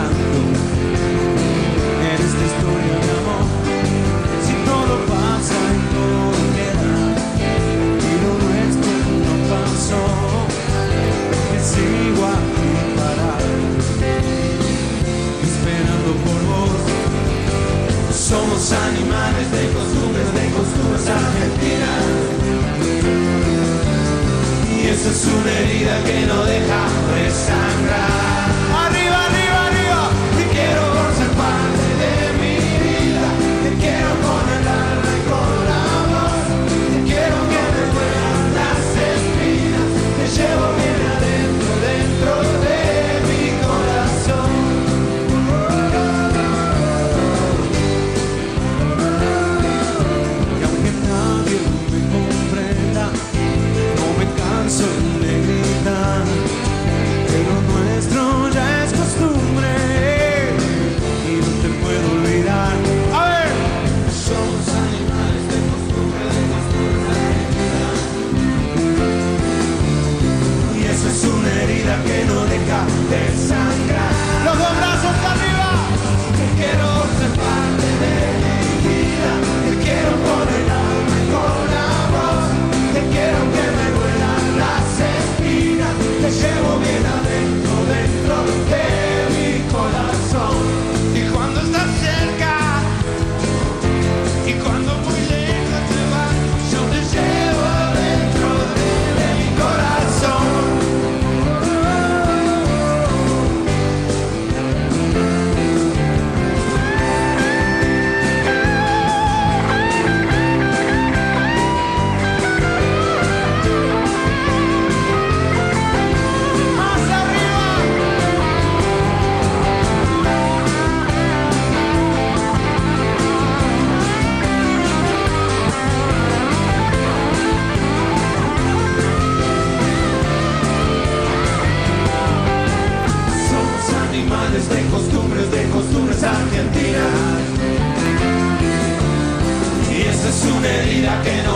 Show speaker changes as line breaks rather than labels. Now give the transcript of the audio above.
tanto en esta historia de amor. Si todo pasa y todo queda y lo nuestro no pasó, que sigo aquí parado esperando por vos. Somos animales de costumbres argentinas, y esa es una herida que no deja de sangrar. Arriba, arriba, arriba, te quiero por ser parte de mi vida, te quiero con el alma y con la voz, te quiero que me duelan las espinas, te llevo bien adentro, dentro de mi corazón. Y aunque nadie me comprenda, no me canso de gritar, que lo nuestro ya es costumbre y no te puedo olvidar. A ver, somos animales de costumbre y eso es una herida que no deja de sangrar. Los dos brazos para arriba. Te quiero ser parte de mi vida, te quiero con el alma y con la voz, te quiero que me duelan las espinas, te llevo bien adentro, dentro de mi corazón. Y cuando estás cerca y cuando muy lejos te vas, yo te llevo dentro de mi corazón. Más arriba. Somos animales de costumbres argentinas, y esa es una herida que no